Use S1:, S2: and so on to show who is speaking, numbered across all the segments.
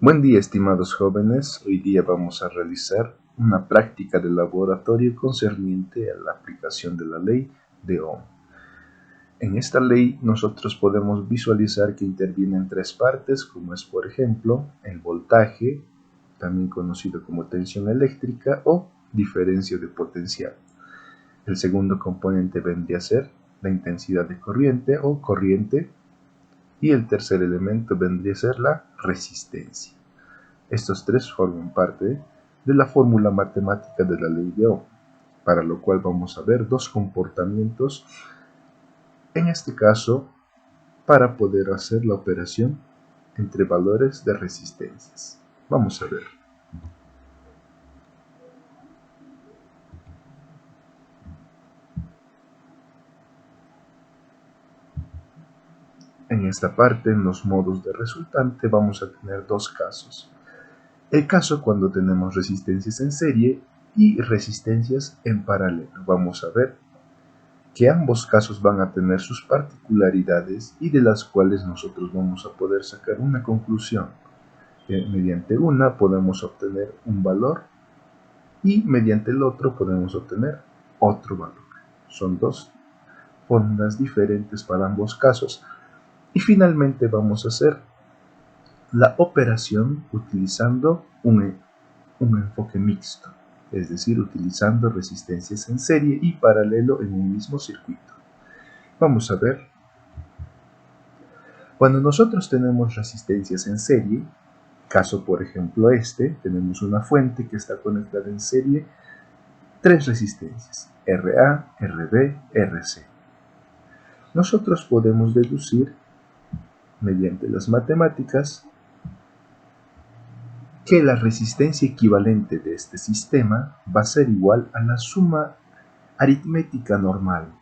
S1: Buen día, estimados jóvenes. Hoy día vamos a realizar una práctica de laboratorio concerniente a la aplicación de la ley de Ohm. En esta ley nosotros podemos visualizar que intervienen tres partes, como es por ejemplo el voltaje, también conocido como tensión eléctrica o diferencia de potencial. El segundo componente vendría a ser la intensidad de corriente o corriente, y el tercer elemento vendría a ser la resistencia. Estos tres forman parte de la fórmula matemática de la ley de Ohm, para lo cual vamos a ver dos comportamientos, en este caso, para poder hacer la operación entre valores de resistencias. Vamos a ver. En esta parte, en los modos de resultante, vamos a tener dos casos. El caso cuando tenemos resistencias en serie y resistencias en paralelo. Vamos a ver que ambos casos van a tener sus particularidades y de las cuales nosotros vamos a poder sacar una conclusión. Mediante una podemos obtener un valor y mediante el otro podemos obtener otro valor. Son dos fórmulas diferentes para ambos casos. Y finalmente vamos a hacer la operación utilizando un enfoque mixto, es decir, utilizando resistencias en serie y paralelo en un mismo circuito. Vamos a ver. Cuando nosotros tenemos resistencias en serie, caso por ejemplo tenemos una fuente que está conectada en serie, tres resistencias, RA, RB, RC. Nosotros podemos deducir, mediante las matemáticas, que la resistencia equivalente de este sistema va a ser igual a la suma aritmética normal,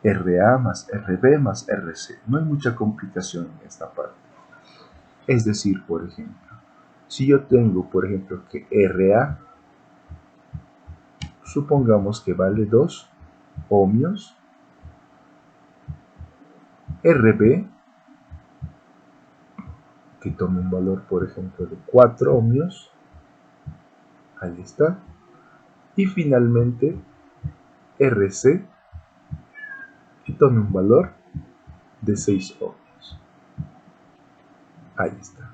S1: RA más RB más RC. No hay mucha complicación en esta parte. Es decir, por ejemplo, si yo tengo, por ejemplo, que RA, supongamos que vale 2 ohmios, RB, que tome un valor, por ejemplo, de 4 ohmios, ahí está, y finalmente RC, que tome un valor de 6 ohmios, ahí está.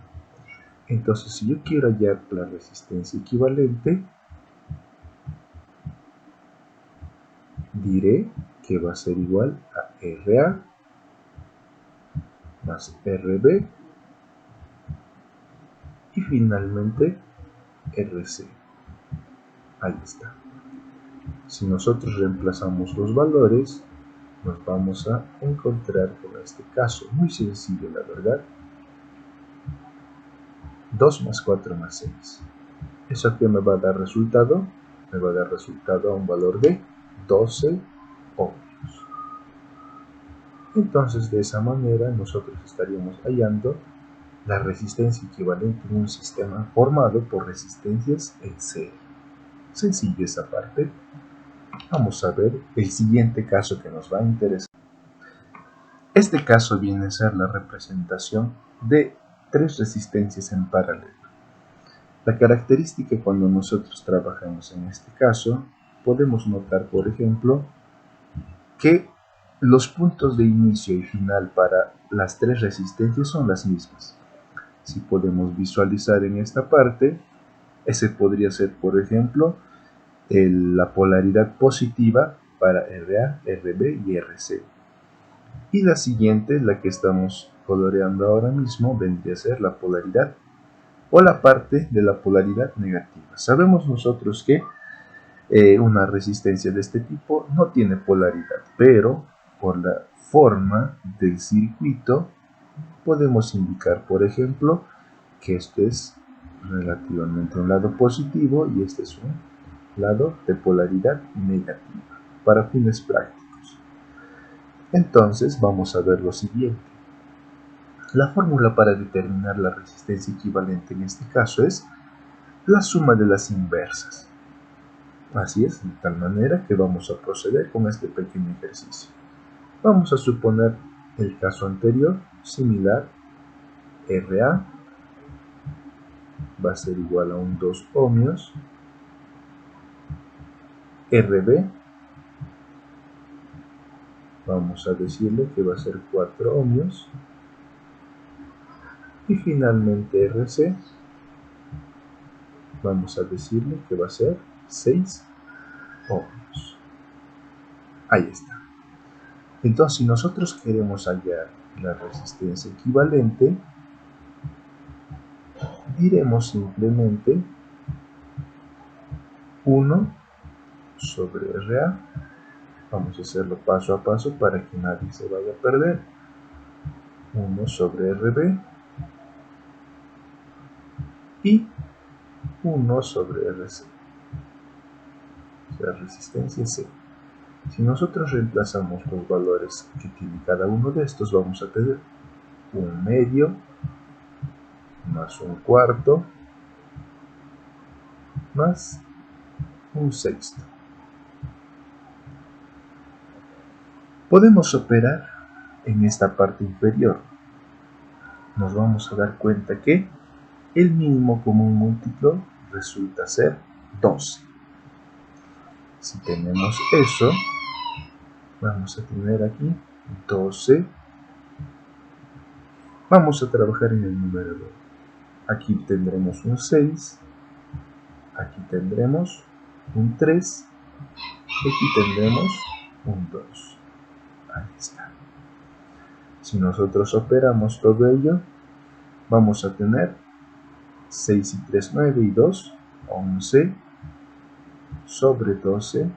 S1: Entonces, si yo quiero hallar la resistencia equivalente, diré que va a ser igual a RA más RB y finalmente RC. Ahí está. Si nosotros reemplazamos los valores, nos vamos a encontrar con este caso muy sencillo, la verdad. 2 más 4 más 6. ¿Eso aquí me va a dar resultado? Me va a dar resultado a un valor de 12 ohmios. Entonces, de esa manera, nosotros estaríamos hallando la resistencia equivalente en un sistema formado por resistencias en serie. Sencilla esa parte. Vamos a ver el siguiente caso que nos va a interesar. Este caso viene a ser la representación de tres resistencias en paralelo. La característica cuando nosotros trabajamos en este caso, podemos notar, por ejemplo, que los puntos de inicio y final para las tres resistencias son las mismas. Si podemos visualizar en esta parte, ese podría ser, por ejemplo, la polaridad positiva para RA, RB y RC. Y la siguiente, la que estamos coloreando ahora mismo, vendría a ser la polaridad o la parte de la polaridad negativa. Sabemos nosotros que una resistencia de este tipo no tiene polaridad, pero por la forma del circuito podemos indicar, por ejemplo, que este es relativamente un lado positivo y este es un lado de polaridad negativa para fines prácticos. Entonces vamos a ver lo siguiente. La fórmula para determinar la resistencia equivalente en este caso es la suma de las inversas. Así es, de tal manera que vamos a proceder con este pequeño ejercicio. Vamos a suponer el caso anterior, similar, RA va a ser igual a un 2 ohmios. RB, vamos a decirle que va a ser 4 ohmios. Y finalmente RC, vamos a decirle que va a ser 6 ohmios. Ahí está. Entonces, si nosotros queremos hallar la resistencia equivalente, diremos simplemente 1 sobre RA. Vamos a hacerlo paso a paso para que nadie se vaya a perder. 1 sobre RB y 1 sobre RC, o sea, resistencia C. Si nosotros reemplazamos los valores que tiene cada uno de estos, vamos a tener un medio más un cuarto más un sexto. Podemos operar en esta parte inferior. Nos vamos a dar cuenta que el mínimo común múltiplo resulta ser 12. Si tenemos eso, vamos a tener aquí 12. Vamos a trabajar en el número 2. Aquí tendremos un 6. Aquí tendremos un 3. Y aquí tendremos un 2. Ahí está. Si nosotros operamos todo ello, vamos a tener 6 y 3, 9 y 2, 11 sobre 12,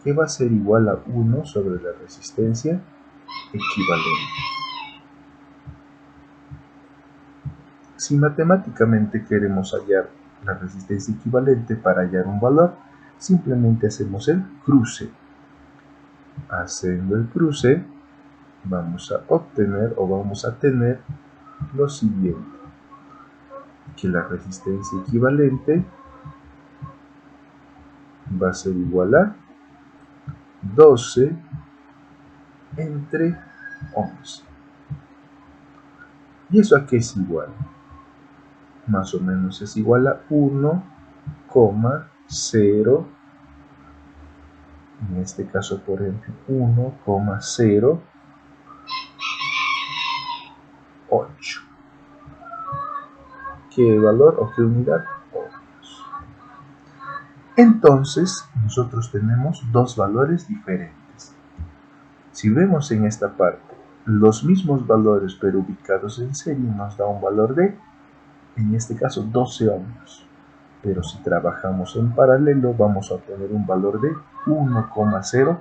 S1: que va a ser igual a 1 sobre la resistencia equivalente. Si matemáticamente queremos hallar la resistencia equivalente para hallar un valor, simplemente hacemos el cruce. Haciendo el cruce, vamos a obtener o vamos a tener lo siguiente, que la resistencia equivalente va a ser igual a 12 entre 11. ¿Y eso a qué es igual? Más o menos es igual a 1,0, en este caso por ejemplo 1,08. ¿Qué valor o qué unidad? Ohmios. Entonces nosotros tenemos dos valores diferentes. Si vemos en esta parte los mismos valores pero ubicados en serie, nos da un valor de, en este caso, 12 ohmios. Pero si trabajamos en paralelo, vamos a obtener un valor de 1,08.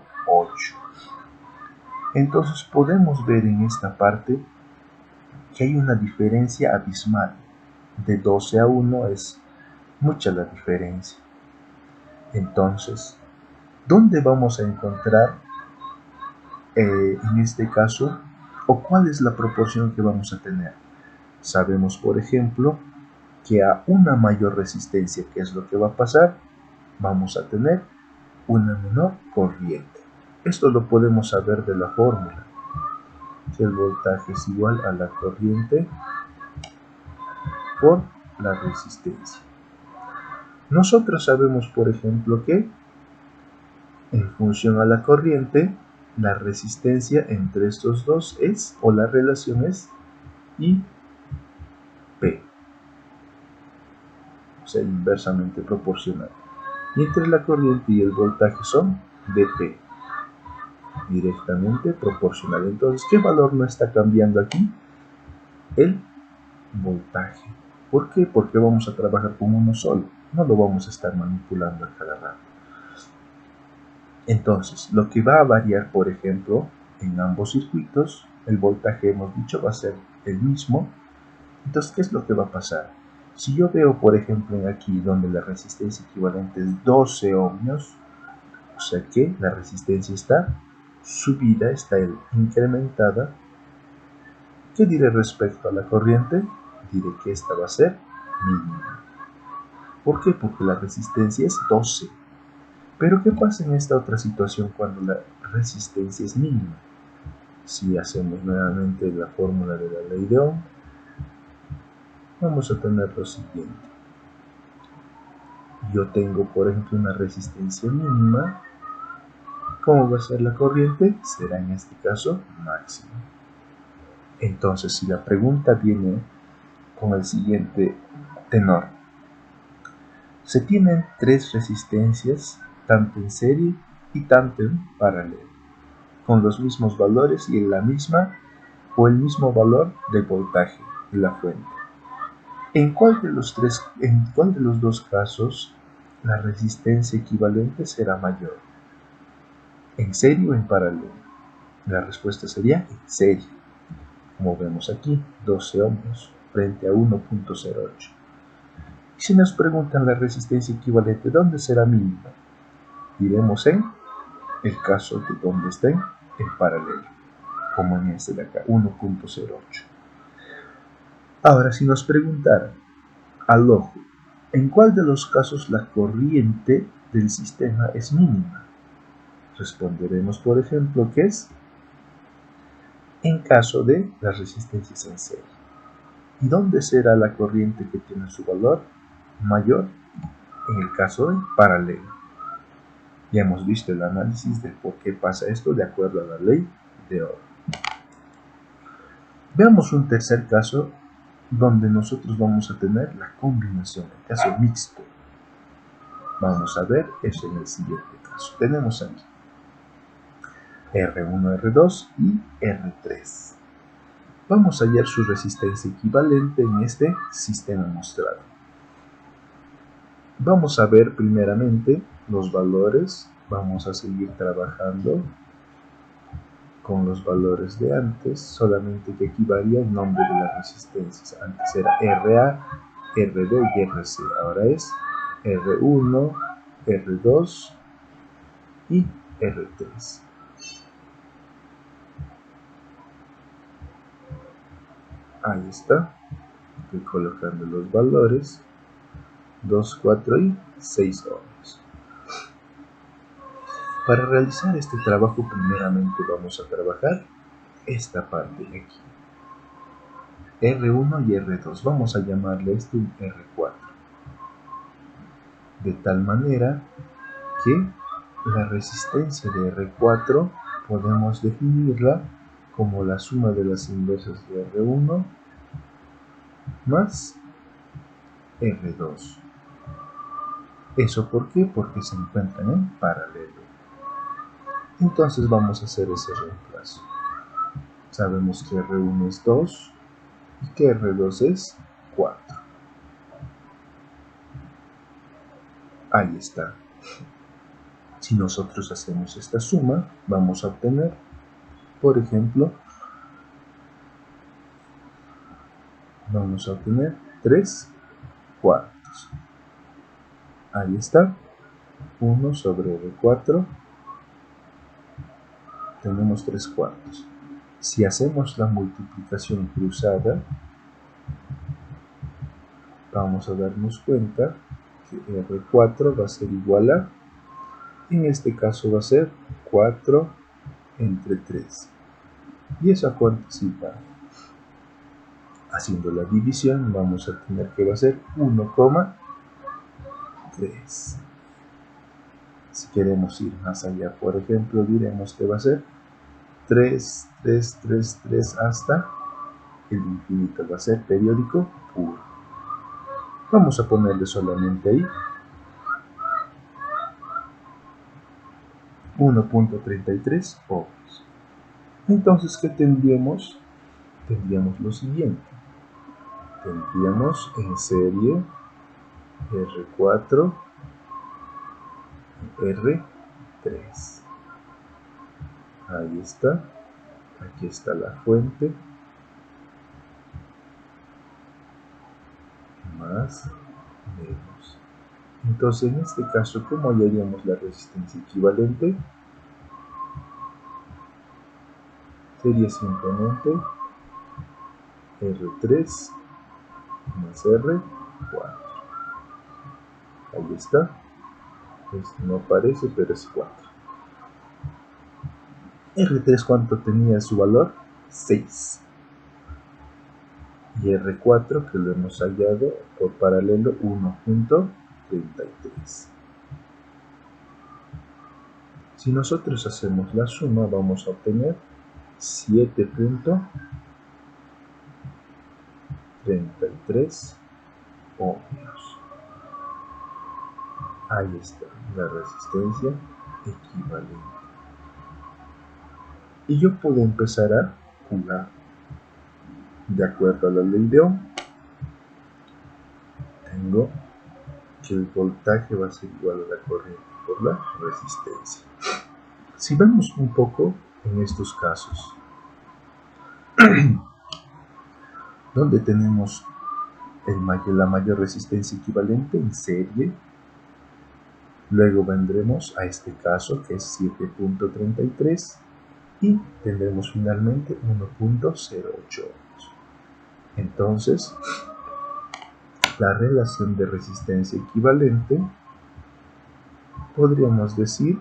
S1: Entonces podemos ver en esta parte que hay una diferencia abismal. De 12 a 1 es mucha la diferencia. Entonces, ¿dónde vamos a encontrar en este caso, o cuál es la proporción que vamos a tener? Sabemos, por ejemplo, que a una mayor resistencia, ¿qué es lo que va a pasar? Vamos a tener una menor corriente. Esto lo podemos saber de la fórmula, que el voltaje es igual a la corriente por la resistencia. Nosotros sabemos, por ejemplo, que en función a la corriente, la resistencia entre estos dos es, o la relación es, IP, o sea, inversamente proporcional. Y entre la corriente y el voltaje son dP, directamente proporcional. Entonces, ¿qué valor no está cambiando aquí? El voltaje. ¿Por qué? Porque vamos a trabajar con uno solo. No lo vamos a estar manipulando a cada rato. Entonces, lo que va a variar, por ejemplo, en ambos circuitos, el voltaje, hemos dicho, va a ser el mismo. Entonces, ¿qué es lo que va a pasar? Si yo veo, por ejemplo, aquí donde la resistencia equivalente es 12 ohmios, o sea que la resistencia está subida, está incrementada, ¿qué diré respecto a la corriente? Diré que esta va a ser mínima. ¿Por qué? Porque la resistencia es 12. Pero ¿qué pasa en esta otra situación cuando la resistencia es mínima? Si hacemos nuevamente la fórmula de la ley de Ohm, vamos a tener lo siguiente. Yo tengo, por ejemplo, una resistencia mínima. ¿Cómo va a ser la corriente? Será en este caso máxima. Entonces, si la pregunta viene con el siguiente tenor: se tienen tres resistencias, tanto en serie y tanto en paralelo, con los mismos valores y en la misma o el mismo valor de voltaje de la fuente. ¿En cuál de los dos casos la resistencia equivalente será mayor? ¿En serie o en paralelo? La respuesta sería en serie. Como vemos aquí, 12 ohms frente a 1.08. Y si nos preguntan la resistencia equivalente, ¿dónde será mínima? Diremos en el caso de donde estén en paralelo, como en este de acá, 1.08. Ahora, si nos preguntaran al ojo, ¿en cuál de los casos la corriente del sistema es mínima? Responderemos, por ejemplo, que es en caso de las resistencias en serie. ¿Y dónde será la corriente que tiene su valor mayor? En el caso de paralelo. Ya hemos visto el análisis de por qué pasa esto de acuerdo a la ley de Ohm. Veamos un tercer caso donde nosotros vamos a tener la combinación, el caso mixto. Vamos a ver eso en el siguiente caso. Tenemos aquí R1, R2 y R3. Vamos a hallar su resistencia equivalente en este sistema mostrado. Vamos a ver primeramente los valores. Vamos a seguir trabajando con los valores de antes, solamente que aquí varía el nombre de las resistencias. Antes era RA, RB y RC. Ahora es R1, R2 y R3. Ahí está. Estoy colocando los valores: 2, 4 y 6 ohms. Para realizar este trabajo, primeramente vamos a trabajar esta parte de aquí. R1 y R2. Vamos a llamarle este un R4. De tal manera que la resistencia de R4 podemos definirla como la suma de las inversas de R1 más R2. ¿Eso por qué? Porque se encuentran en paralelo. Entonces vamos a hacer ese reemplazo. Sabemos que R1 es 2 y que R2 es 4. Ahí está. Si nosotros hacemos esta suma, vamos a obtener, por ejemplo, 3 cuartos. Ahí está. 1 sobre R4. Tenemos 3 cuartos. Si hacemos la multiplicación cruzada, vamos a darnos cuenta que R4 va a ser igual a, en este caso va a ser 4 entre 3. ¿Y eso a cuánto se va? Haciendo la división vamos a tener que va a ser 1,3. Si queremos ir más allá, por ejemplo, diremos que va a ser 3, 3, 3, 3 hasta el infinito. Va a ser periódico puro. Vamos a ponerle solamente ahí 1.33 ohms. Entonces, ¿qué tendríamos? Tendríamos lo siguiente. Tendríamos en serie R4, R3. Ahí está. Aquí está la fuente. Más menos. Entonces, en este caso, ¿cómo hallaríamos la resistencia equivalente? Sería simplemente R3 más R4. Ahí está. Este no aparece, pero es 4. R3, ¿cuánto tenía su valor? 6. y R4 que lo hemos hallado por paralelo 1.33. Si nosotros hacemos la suma, vamos a obtener 7.33 ohmios. Ahí está la resistencia equivalente. Y yo puedo empezar a jugar de acuerdo a la ley de Ohm. Tengo que el voltaje va a ser igual a la corriente por la resistencia. Si vemos un poco en estos casos, donde tenemos la mayor resistencia equivalente en serie, luego vendremos a este caso que es 7.33 y tendremos finalmente 1.08 ohms. Entonces, la relación de resistencia equivalente podríamos decir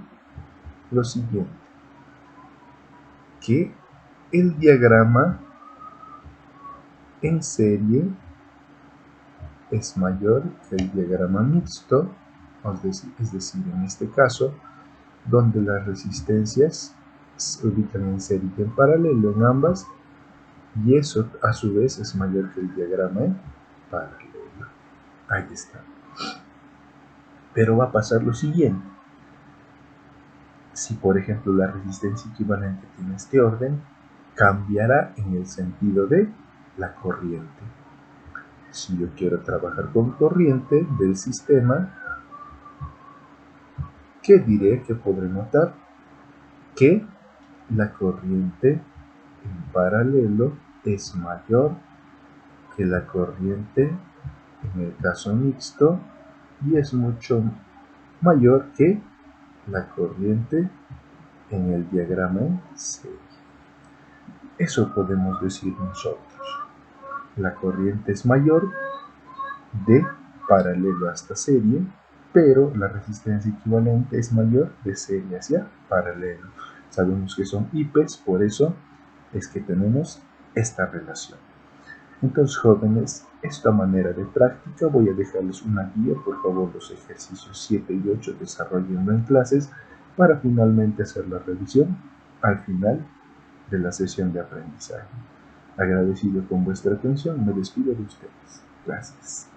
S1: lo siguiente, que el diagrama en serie es mayor que el diagrama mixto, es decir, en este caso, donde las resistencias se ubican en serie y en paralelo en ambas, y eso a su vez es mayor que el diagrama en paralelo. Ahí está. Pero va a pasar lo siguiente. Si por ejemplo la resistencia equivalente tiene este orden, cambiará en el sentido de la corriente. Si yo quiero trabajar con corriente del sistema, ¿qué diré? Que podré notar que la corriente en paralelo es mayor que la corriente en el caso mixto y es mucho mayor que la corriente en el diagrama en serie. Eso podemos decir nosotros. La corriente es mayor de paralelo hasta serie, pero la resistencia equivalente es mayor de serie hacia paralelo. Sabemos que son IPs, por eso es que tenemos esta relación. Entonces, jóvenes, esta manera de práctica voy a dejarles una guía, por favor los ejercicios 7 y 8 desarrollenlo en clases para finalmente hacer la revisión al final de la sesión de aprendizaje. Agradecido con vuestra atención, me despido de ustedes. Gracias.